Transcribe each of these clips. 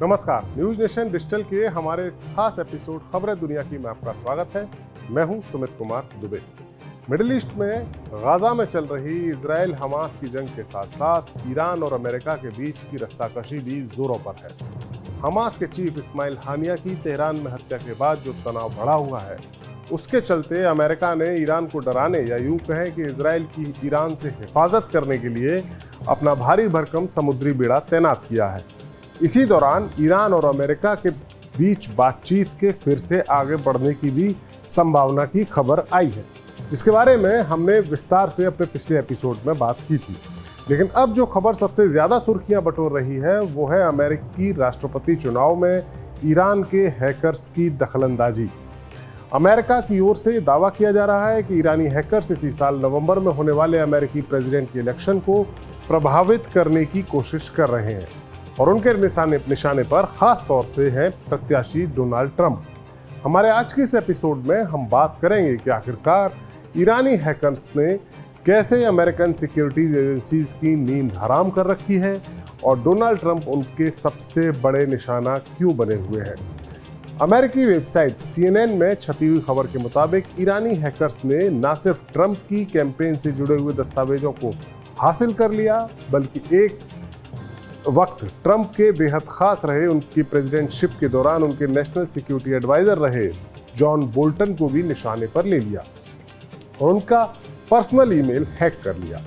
नमस्कार, news nation digital के हमारे इस खास एपिसोड खबरें दुनिया की में आपका स्वागत है। मैं हूं सुमित कुमार दुबे। मिडिल ईस्ट में गाजा में चल रही इजराइल हमास की जंग के साथ साथ ईरान और अमेरिका के बीच की रस्साकशी भी जोरों पर है। हमास के चीफ इस्माइल हानिया की तेहरान में हत्या के बाद जो तनाव बढ़ा हुआ है, उसके चलते अमेरिका ने ईरान को डराने या यूं कहें कि इजराइल की ईरान से हिफाजत करने के लिए अपना भारी भरकम समुद्री बेड़ा तैनात किया है। इसी दौरान ईरान और अमेरिका के बीच बातचीत के फिर से आगे बढ़ने की भी संभावना की खबर आई है, जिसके बारे में हमने विस्तार से अपने पिछले एपिसोड में बात की थी। लेकिन अब जो खबर सबसे ज्यादा सुर्खियां बटोर रही है वो है अमेरिकी राष्ट्रपति चुनाव में ईरान के हैकर्स की दखलंदाजी। अमेरिका की ओर से दावा किया जा रहा है कि ईरानी हैकर्स इसी साल नवंबर में होने वाले अमेरिकी प्रेसिडेंट के इलेक्शन को प्रभावित करने की कोशिश कर रहे हैं और उनके निशाने पर खास तौर से हैं प्रत्याशी डोनाल्ड ट्रंप। हमारे आज के इस एपिसोड में हम बात करेंगे कि आखिरकार ईरानी हैकर्स ने कैसे अमेरिकन सिक्योरिटीज एजेंसीज की नींद हराम कर रखी है और डोनाल्ड ट्रंप उनके सबसे बड़े निशाना क्यों बने हुए हैं। अमेरिकी वेबसाइट CNN में छपी हुई खबर के मुताबिक ईरानी हैकर्स ने न सिर्फ ट्रंप की कैंपेन से जुड़े हुए दस्तावेजों को हासिल कर लिया, बल्कि एक वक्त ट्रंप के बेहद खास रहे उनकी प्रेसिडेंटशिप के दौरान उनके नेशनल सिक्योरिटी एडवाइजर रहे जॉन बोल्टन को भी निशाने पर ले लिया और उनका पर्सनल ईमेल हैक कर लिया।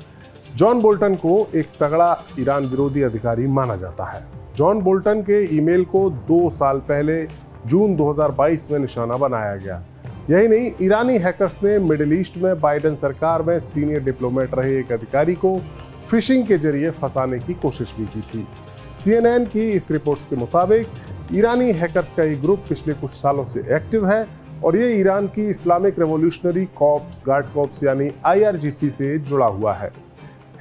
जॉन बोल्टन को एक तगड़ा ईरान विरोधी अधिकारी माना जाता है। जॉन बोल्टन के ईमेल को 2 साल पहले जून 2022 में निशाना बनाया गया। यही नहीं, ईरानी हैकर्स ने मिडिल ईस्ट में बाइडेन सरकार में सीनियर डिप्लोमेट रहे एक अधिकारी को फिशिंग के जरिए फंसाने की कोशिश भी की थी। CNN की इस रिपोर्ट्स के मुताबिक ईरानी हैकर्स का ये ग्रुप पिछले कुछ सालों से एक्टिव है और ये ईरान की Islamic revolutionary corps guard corps यानी IRGC से जुड़ा हुआ है।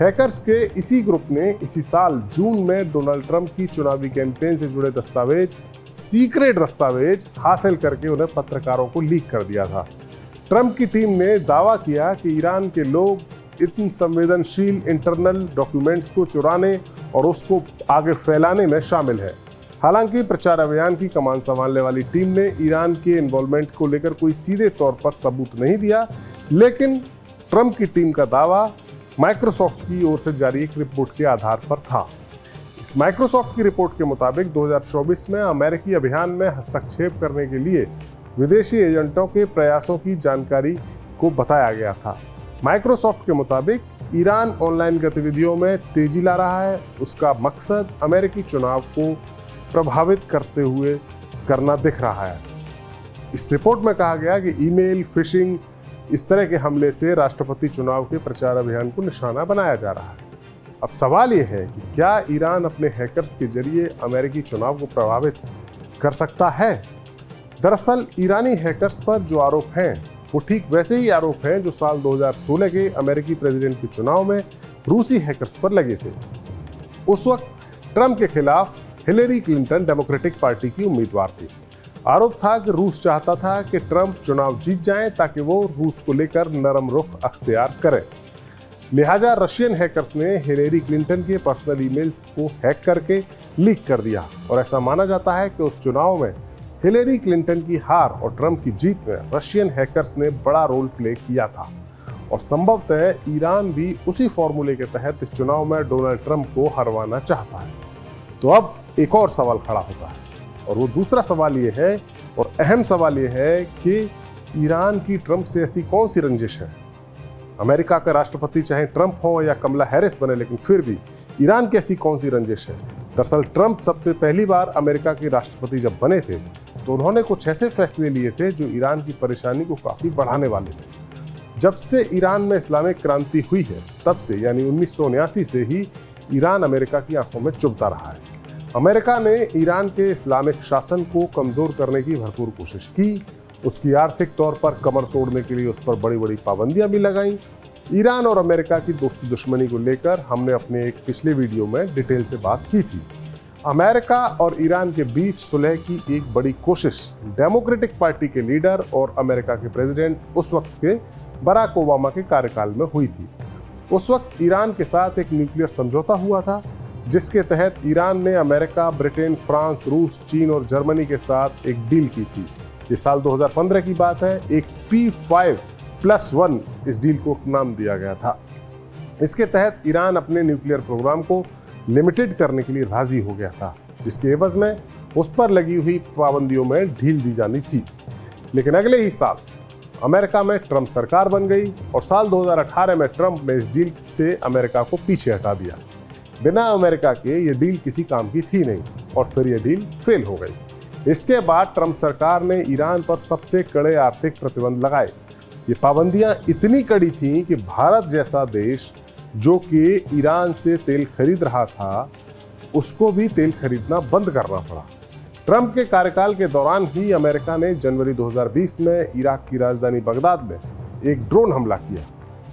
हैकर्स के इसी ग्रुप ने इसी साल जून में डोनाल्ड ट्रंप की चुनावी कैंपेन से जुड़े सीक्रेट दस्तावेज हासिल करके उन्हें पत्रकारों को लीक कर दिया था। ट्रंप की टीम ने दावा किया कि ईरान के लोग इन संवेदनशील इंटरनल डॉक्यूमेंट्स को चुराने और उसको आगे फैलाने में शामिल है। हालांकि प्रचार अभियान की कमान संभालने वाली टीम ने ईरान के इन्वॉल्वमेंट को लेकर कोई सीधे तौर पर सबूत नहीं दिया, लेकिन ट्रंप की टीम का दावा माइक्रोसॉफ्ट की ओर से जारी एक रिपोर्ट के आधार पर था। इस माइक्रोसॉफ्ट की रिपोर्ट के मुताबिक 2024 में अमेरिकी अभियान में हस्तक्षेप करने के लिए विदेशी एजेंटों के प्रयासों की जानकारी को बताया गया था। माइक्रोसॉफ्ट के मुताबिक ईरान ऑनलाइन गतिविधियों में तेजी ला रहा है। उसका मकसद अमेरिकी चुनाव को प्रभावित करते हुए करना दिख रहा है। इस रिपोर्ट में कहा गया कि ईमेल, फिशिंग, इस तरह के हमले से राष्ट्रपति चुनाव के प्रचार अभियान को निशाना बनाया जा रहा है। अब सवाल यह है कि क्या ईरान अपने हैकर्स के जरिए अमेरिकी चुनाव को प्रभावित कर सकता है? दरअसल ईरानी हैकर्स पर जो आरोप हैं वो ठीक वैसे ही आरोप हैं जो साल 2016 के अमेरिकी प्रेसिडेंट के चुनाव में रूसी हैकर्स पर लगे थे। उस वक्त ट्रंप के खिलाफ हिलेरी क्लिंटन डेमोक्रेटिक पार्टी की उम्मीदवार थी। आरोप था कि रूस चाहता था कि ट्रंप चुनाव जीत जाएं ताकि वो रूस को लेकर नरम रुख अख्तियार करें। लिहाजा रशियन हैकर्स ने हिलेरी क्लिंटन के पर्सनल ईमेल्स को हैक करके लीक कर दिया और ऐसा माना जाता है कि उस चुनाव में हिलेरी क्लिंटन की हार और ट्रंप की जीत में रशियन हैकर्स ने बड़ा रोल प्ले किया था और संभवतः ईरान भी उसी फॉर्मूले के तहत इस चुनाव में डोनाल्ड ट्रंप को हरवाना चाहता है। तो अब एक और सवाल खड़ा होता है और वो दूसरा सवाल ये है और अहम सवाल ये है कि ईरान की ट्रंप से ऐसी कौन सी रंजिश है? अमेरिका का राष्ट्रपति चाहे ट्रंप हो या कमला हैरिस बने, लेकिन फिर भी ईरान की ऐसी कौन सी रंजिश है? दरअसल ट्रंप सबसे पहली बार अमेरिका के राष्ट्रपति जब बने थे तो उन्होंने कुछ ऐसे फैसले लिए थे जो ईरान की परेशानी को काफ़ी बढ़ाने वाले थे। जब से ईरान में इस्लामिक क्रांति हुई है तब से यानी 1979 से ही ईरान अमेरिका की आंखों में चुभता रहा है। अमेरिका ने ईरान के इस्लामिक शासन को कमज़ोर करने की भरपूर कोशिश की, उसकी आर्थिक तौर पर कमर तोड़ने के लिए उस पर बड़ी बड़ी पाबंदियां भी लगाईं। ईरान और अमेरिका की दोस्ती दुश्मनी को लेकर हमने अपने एक पिछले वीडियो में डिटेल से बात की थी। अमेरिका और ईरान के बीच सुलह की एक बड़ी कोशिश डेमोक्रेटिक पार्टी के लीडर और अमेरिका के प्रेसिडेंट उस वक्त के बराक ओबामा के कार्यकाल में हुई थी। उस वक्त ईरान के साथ एक न्यूक्लियर समझौता हुआ था जिसके तहत ईरान ने अमेरिका, ब्रिटेन, फ्रांस, रूस, चीन और जर्मनी के साथ एक डील की थी। ये साल 2015 की बात है। एक P5+1 इस डील को नाम दिया गया था। इसके तहत ईरान अपने न्यूक्लियर प्रोग्राम को लिमिटेड करने के लिए राजी हो गया था, जिसके एवज में उस पर लगी हुई पाबंदियों में ढील दी जानी थी। लेकिन अगले ही साल अमेरिका में ट्रंप सरकार बन गई और साल 2018 में ट्रंप ने इस डील से अमेरिका को पीछे हटा दिया। बिना अमेरिका के ये डील किसी काम की थी नहीं और फिर ये डील फेल हो गई। इसके बाद ट्रंप सरकार ने ईरान पर सबसे कड़े आर्थिक प्रतिबंध लगाए। ये पाबंदियां इतनी कड़ी थीं कि भारत जैसा देश जो कि ईरान से तेल खरीद रहा था, उसको भी तेल खरीदना बंद करना पड़ा। ट्रंप के कार्यकाल के दौरान ही अमेरिका ने जनवरी 2020 में इराक की राजधानी बगदाद में एक ड्रोन हमला किया,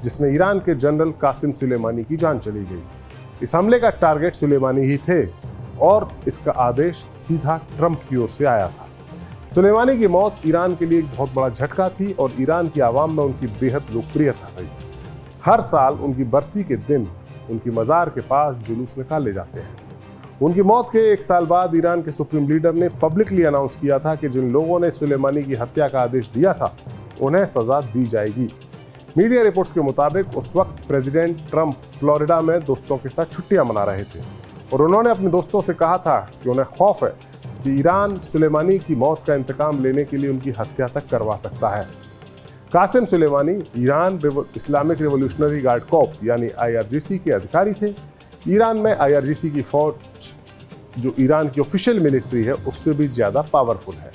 जिसमें ईरान के जनरल कासिम सुलेमानी की जान चली गई। इस हमले का टारगेट सुलेमानी ही थे और इसका आदेश सीधा ट्रंप की ओर से आया था। सुलेमानी की मौत ईरान के लिए एक बहुत बड़ा झटका थी और ईरान की आवाम में उनकी बेहद लोकप्रियता रही। हर साल उनकी बरसी के दिन उनकी मज़ार के पास जुलूस निकाले जाते हैं। उनकी मौत के एक साल बाद ईरान के सुप्रीम लीडर ने पब्लिकली अनाउंस किया था कि जिन लोगों ने सुलेमानी की हत्या का आदेश दिया था, उन्हें सजा दी जाएगी। मीडिया रिपोर्ट्स के मुताबिक उस वक्त प्रेसिडेंट ट्रंप फ्लोरिडा में दोस्तों के साथ छुट्टियां मना रहे थे और उन्होंने अपने दोस्तों से कहा था कि उन्हें खौफ है कि ईरान सुलेमानी की मौत का इंतकाम लेने के लिए उनकी हत्या तक करवा सकता है। Qasem Soleimani Iran Islamic revolutionary guard corp यानी IRGC के अधिकारी थे। ईरान में IRGC की फौज, जो ईरान की ऑफिशियल मिलिट्री है, उससे भी ज़्यादा पावरफुल है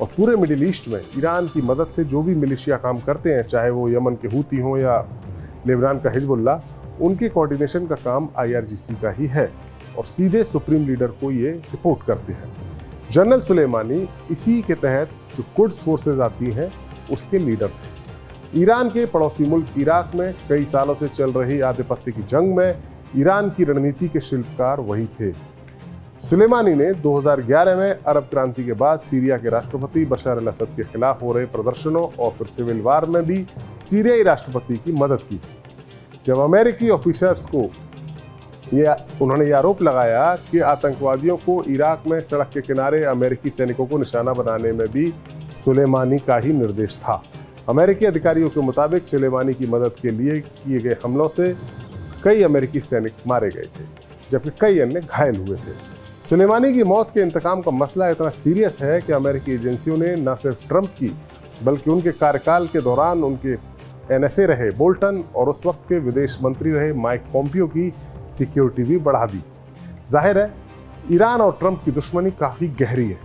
और पूरे मिडिल ईस्ट में ईरान की मदद से जो भी मिलिशिया काम करते हैं, चाहे वो यमन के हूती हों या लेबनान का हिजबुल्ला, उनके कोऑर्डिनेशन का काम IRGC का ही है और सीधे सुप्रीम लीडर को ये रिपोर्ट करते हैं। जनरल सुलेमानी इसी के तहत जो कुड्स फोर्सेज आती हैं, उसके लीडर थे। ईरान के पड़ोसी मुल्क इराक में कई सालों से चल रही आधिपत्य की जंग में ईरान की रणनीति के शिल्पकार वही थे। सुलेमानी ने 2011 में अरब क्रांति के बाद सीरिया के राष्ट्रपति बशर अल असद के खिलाफ हो रहे प्रदर्शनों और फिर सिविल वार में भी सीरियाई राष्ट्रपति की मदद की थी। जब अमेरिकी ऑफिसर्स को उन्होंने ये आरोप लगाया कि आतंकवादियों को इराक में सड़क के किनारे अमेरिकी सैनिकों को निशाना बनाने में भी सुलेमानी का ही निर्देश था। अमेरिकी अधिकारियों के मुताबिक सुलेमानी की मदद के लिए किए गए हमलों से कई अमेरिकी सैनिक मारे गए थे, जबकि कई अन्य घायल हुए थे। सुलेमानी की मौत के इंतकाम का मसला इतना सीरियस है कि अमेरिकी एजेंसियों ने न सिर्फ ट्रंप की, बल्कि उनके कार्यकाल के दौरान उनके NSA रहे बोल्टन और उस वक्त के विदेश मंत्री रहे माइक पोम्पियो की सिक्योरिटी भी बढ़ा दी। जाहिर है, ईरान और ट्रंप की दुश्मनी काफ़ी गहरी है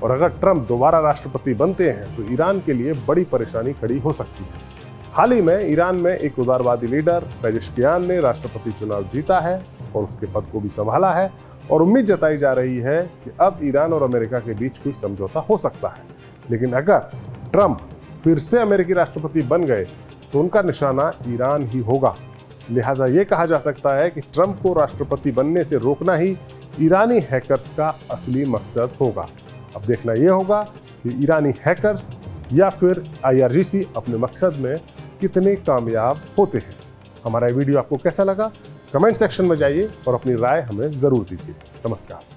और अगर ट्रंप दोबारा राष्ट्रपति बनते हैं तो ईरान के लिए बड़ी परेशानी खड़ी हो सकती है। हाल ही में ईरान में एक उदारवादी लीडर पेजेश्कियान ने राष्ट्रपति चुनाव जीता है और उसके पद को भी संभाला है और उम्मीद जताई जा रही है कि अब ईरान और अमेरिका के बीच कोई समझौता हो सकता है। लेकिन अगर ट्रंप फिर से अमेरिकी राष्ट्रपति बन गए तो उनका निशाना ईरान ही होगा। लिहाजा ये कहा जा सकता है कि ट्रंप को राष्ट्रपति बनने से रोकना ही ईरानी हैकर्स का असली मकसद होगा। अब देखना यह होगा कि ईरानी हैकर्स या फिर IRGC अपने मकसद में कितने कामयाब होते हैं। हमारा वीडियो आपको कैसा लगा? कमेंट सेक्शन में जाइए और अपनी राय हमें ज़रूर दीजिए। नमस्कार।